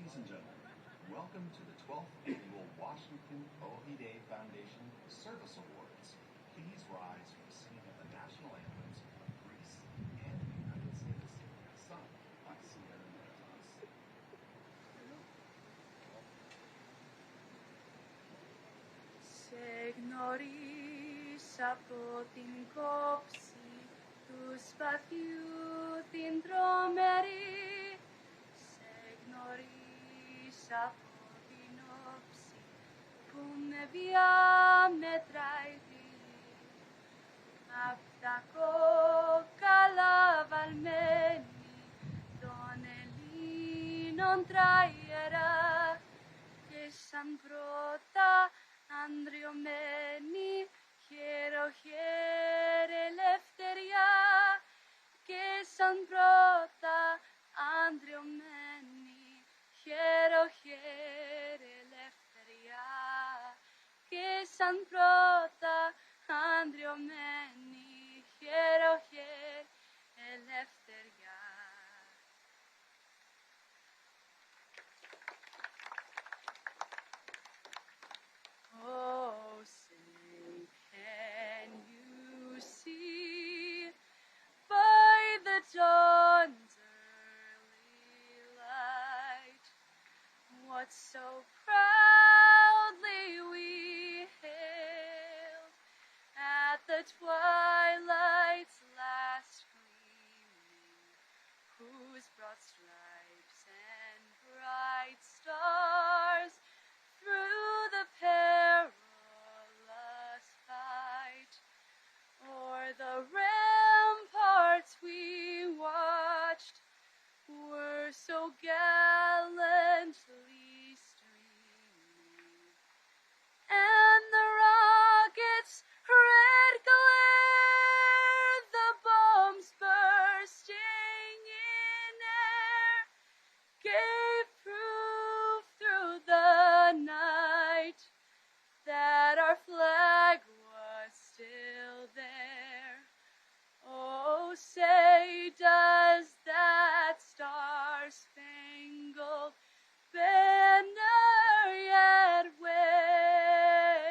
Ladies and gentlemen, welcome to the 12th Annual Washington Ohide Foundation Service Awards. Please rise for the singing of the national anthems of Greece and the United States, sung by Sierra Militas. Σε γνωρίσα από την κόψη του σπαθιού την τρομερή. Σε γνωρίσα από την όψη που με διαμετράει τη γη. Απ' τα κόκαλα βαλμένη των Ελλήνων τραϊερά και σαν πρώτα ανδριωμένη χαίρε ελευθεριά και σαν πρώτα ανδριωμένη χαίρε ελευθεριά και σαν πρώτα ανδριωμένη χαίρε ελευθεριά. Oh, say, can you see by the dawn's early light what so proudly we hailed at the twilight's last gleaming, whose broad stripes and bright stars through the perilous fight o'er the ramparts we watched were so gallantly streaming, and the rockets' red glare, the bombs bursting in air, gave proof through the night that our flag was still there. Oh, say, does that star-spangled banner yet wave?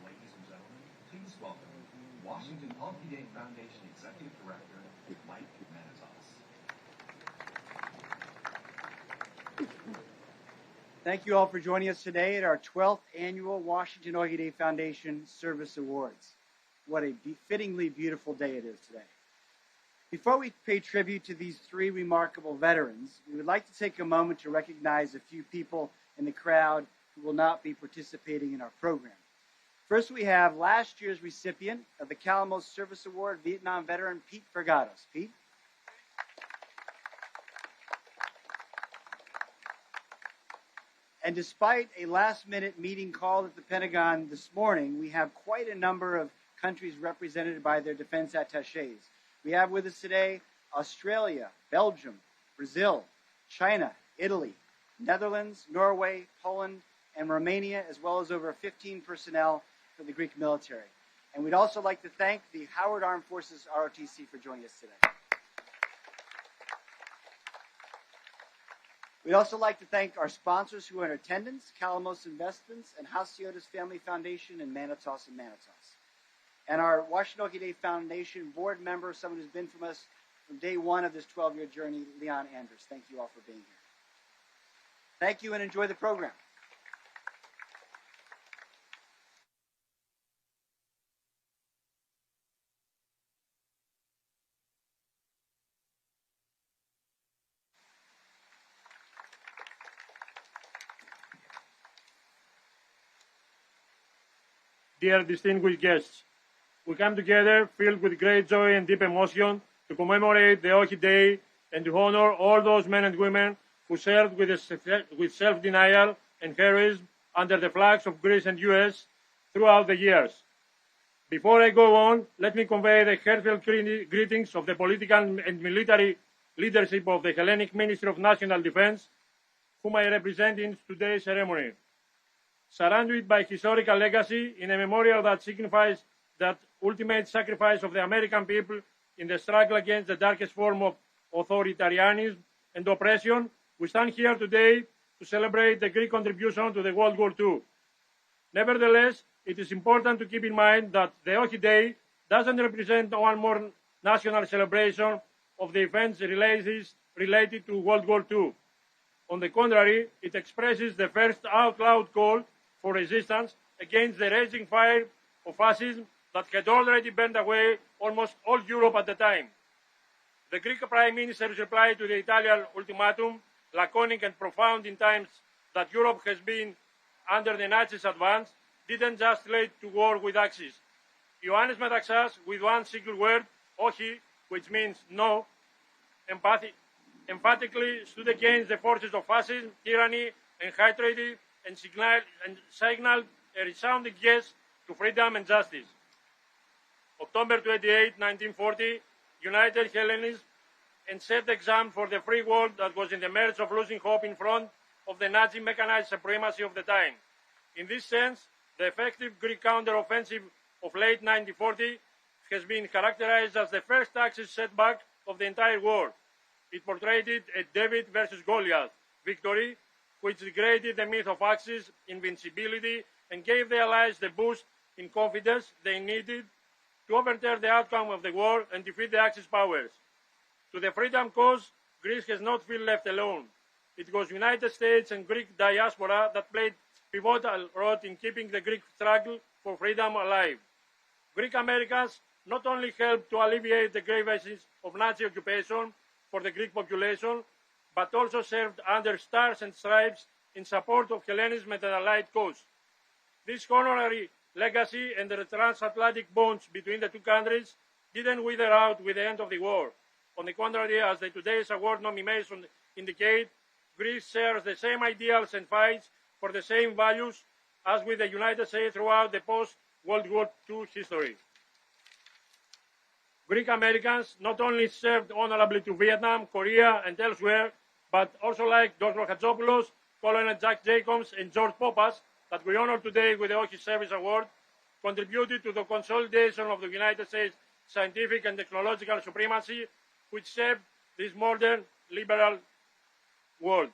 Ladies and gentlemen, please welcome Washington Oxi Day Foundation Executive Director, Mike Manitos. Thank you all for joining us today at our 12th annual Washington Oxi Day Foundation Service Awards. What a fittingly beautiful day it is today. Before we pay tribute to these three remarkable veterans, we would like to take a moment to recognize a few people in the crowd who will not be participating in our program. First, we have last year's recipient of the Calamos Service Award, Vietnam veteran Pete Vergados. Pete? And despite a last-minute meeting called at the Pentagon this morning, we have quite a number of countries represented by their defense attachés. We have with us today Australia, Belgium, Brazil, China, Italy, Netherlands, Norway, Poland, and Romania, as well as over 15 personnel for the Greek military. And we'd also like to thank the Howard Armed Forces ROTC for joining us today. We'd also like to thank our sponsors who are in attendance, Calamos Investments and Hasiotis Family Foundation in Manitos and Manitos. And our Washington Oxi Day Foundation board member, someone who's been from us from day one of this 12-year journey, Leon Andrus. Thank you all for being here. Thank you and enjoy the program. Dear distinguished guests, we come together filled with great joy and deep emotion to commemorate the Oxi Day and to honor all those men and women who served with self-denial and heroism under the flags of Greece and US throughout the years. Before I go on, let me convey the heartfelt greetings of the political and military leadership of the Hellenic Ministry of National Defense, whom I represent in today's ceremony. Surrounded by historical legacy in a memorial that signifies that ultimate sacrifice of the American people in the struggle against the darkest form of authoritarianism and oppression, we stand here today to celebrate the Greek contribution to the World War II. Nevertheless, it is important to keep in mind that the Oxi Day doesn't represent one more national celebration of the events related to World War II. On the contrary, it expresses the first out-loud call for resistance against the raging fire of fascism that had already burned away almost all Europe at the time. The Greek Prime Minister's reply to the Italian ultimatum, laconic and profound in times that Europe has been under the Nazis' advance, didn't just lead to war with Axis. Ioannis Metaxas, with one single word, Oxi, which means no, emphatically stood against the forces of fascism, tyranny, and hatred, and signaled a resounding yes to freedom and justice. October 28, 1940, united Hellenism and set the example for the free world that was in the merge of losing hope in front of the Nazi mechanized supremacy of the time. In this sense, the effective Greek counter-offensive of late 1940 has been characterized as the first Axis setback of the entire war. It portrayed a David versus Goliath victory, which degraded the myth of Oxi's invincibility and gave the Allies the boost in confidence they needed to overturn the outcome of the war and defeat the Axis powers. To the freedom cause, Greece has not felt left alone. It was United States and Greek diaspora that played pivotal role in keeping the Greek struggle for freedom alive. Greek Americans not only helped to alleviate the grievances of Nazi occupation for the Greek population, but also served under stars and stripes in support of Hellenism and the Allied cause. This honorary legacy and the transatlantic bonds between the two countries didn't wither out with the end of the war. On the contrary, as the today's award nominations indicate, Greece shares the same ideals and fights for the same values as with the United States throughout the post-World War II history. Greek Americans not only served honorably to Vietnam, Korea, and elsewhere, but also like Dr. Hatzopoulos, Colonel Jack Jacobs, and George Popas, that we honor today with the Oxi Service Award, contributed to the consolidation of the United States scientific and technological supremacy, which shaped this modern liberal world.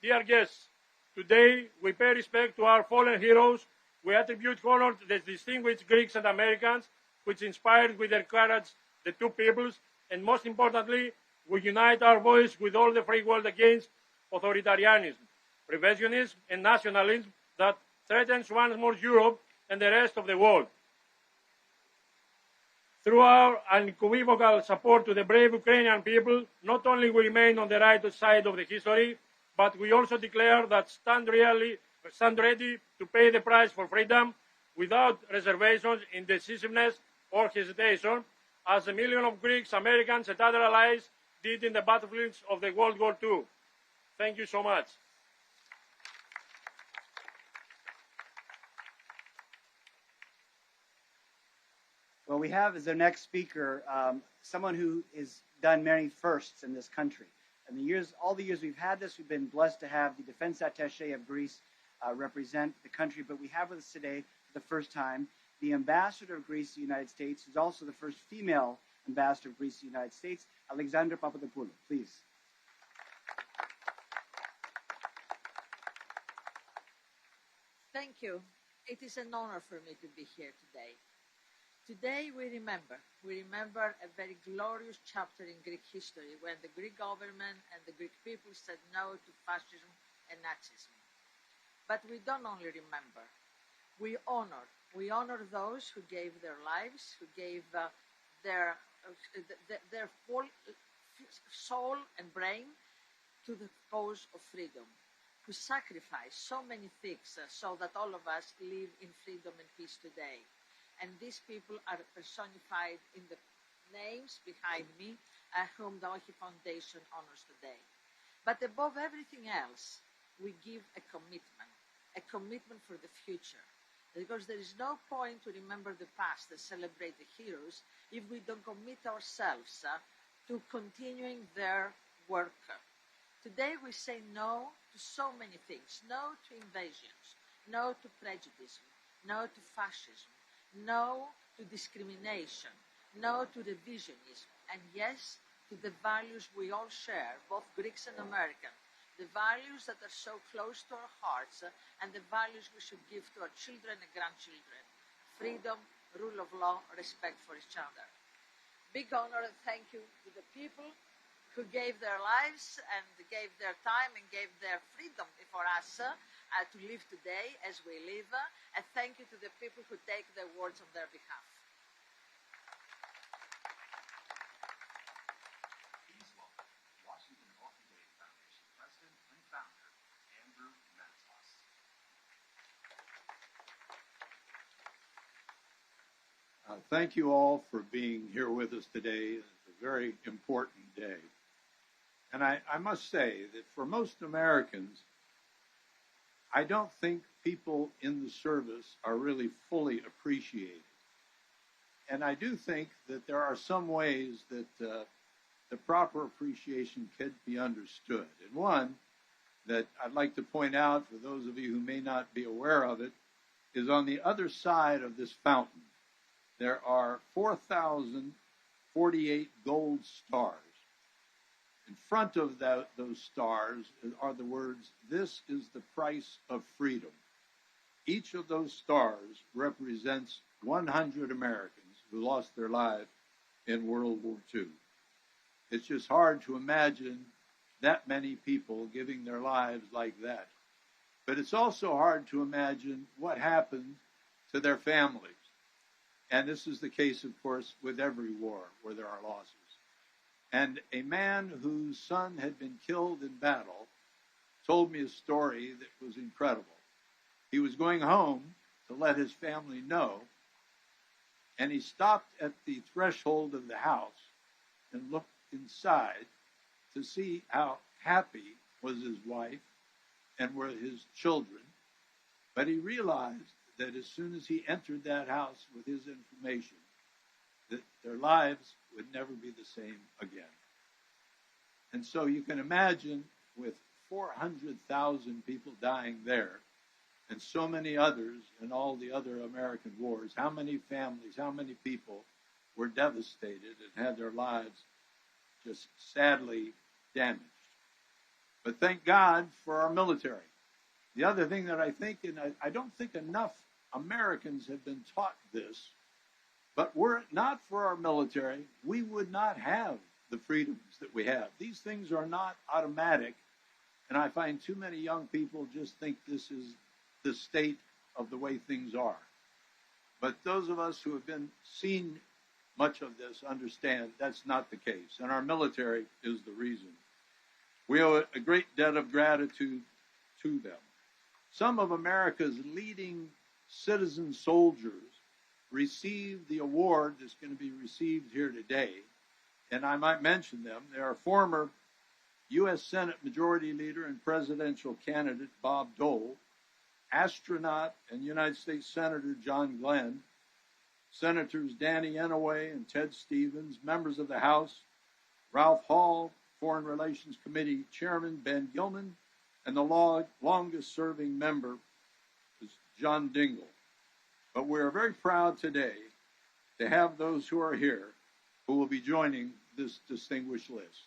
Dear guests, today we pay respect to our fallen heroes. We attribute honor to the distinguished Greeks and Americans, which inspired with their courage the two peoples, and most importantly, we unite our voice with all the free world against authoritarianism, revisionism, and nationalism that threatens once more Europe and the rest of the world. Through our unequivocal support to the brave Ukrainian people, not only we remain on the right side of the history, but we also declare that stand ready to pay the price for freedom without reservations, indecisiveness, or hesitation, as a million of Greeks, Americans, and other allies did in the battlefields of the World War II. Thank you so much. Well, we have as our next speaker someone who has done many firsts in this country. And all the years we've had this, we've been blessed to have the Defense Attaché of Greece represent the country. But we have with us today, for the first time, the Ambassador of Greece to the United States, who's also the first female Ambassador of Greece to the United States, Alexandra Papadopoulou. Please. Thank you. It is an honor for me to be here today. Today we remember a very glorious chapter in Greek history when the Greek government and the Greek people said no to fascism and Nazism. But we don't only remember, we honor those who gave their lives, who gave their whole soul and brain to the cause of freedom, who sacrificed so many things so that all of us live in freedom and peace today. And these people are personified in the names behind me, whom the Oxi Foundation honors today. But above everything else, we give a commitment for the future. Because there is no point to remember the past and celebrate the heroes if we don't commit ourselves to continuing their work. Today we say no to so many things, no to invasions, no to prejudice, no to fascism, no to discrimination, no to revisionism, and yes to the values we all share, both Greeks and Americans, the values that are so close to our hearts and the values we should give to our children and grandchildren: freedom, rule of law, respect for each other. Big honor and thank you to the people who gave their lives and gave their time and gave their freedom for us to live today as we live, and thank you to the people who take the awards on their behalf. Please welcome Washington Ohi Day Foundation President and Founder, Andrew Matzos. Thank you all for being here with us today. It's a very important day. And I must say that for most Americans, I don't think people in the service are really fully appreciated. And I do think that there are some ways that the proper appreciation can be understood. And one that I'd like to point out for those of you who may not be aware of it is on the other side of this fountain. There are 4,048 gold stars. In front of those stars are the words, "This is the price of freedom." Each of those stars represents 100 Americans who lost their life in World War II. It's just hard to imagine that many people giving their lives like that. But it's also hard to imagine what happened to their families. And this is the case, of course, with every war where there are losses. And a man whose son had been killed in battle told me a story that was incredible. He was going home to let his family know, and he stopped at the threshold of the house and looked inside to see how happy was his wife and were his children. But he realized that as soon as he entered that house with his information, that their lives would never be the same again. And so you can imagine, with 400,000 people dying there, and so many others in all the other American wars, how many families, how many people were devastated and had their lives just sadly damaged. But thank God for our military. The other thing that I think, and I don't think enough Americans have been taught this, but were it not for our military, we would not have the freedoms that we have. These things are not automatic, and I find too many young people just think this is the state of the way things are. But those of us who have seen much of this understand that's not the case, and our military is the reason. We owe a great debt of gratitude to them. Some of America's leading citizen soldiers received the award that's going to be received here today, and I might mention them. They are former U.S. Senate Majority Leader and presidential candidate Bob Dole, astronaut and United States Senator John Glenn, Senators Danny Inouye and Ted Stevens, members of the House, Ralph Hall, Foreign Relations Committee Chairman Ben Gilman, and the longest-serving member is John Dingell. But we're very proud today to have those who are here who will be joining this distinguished list.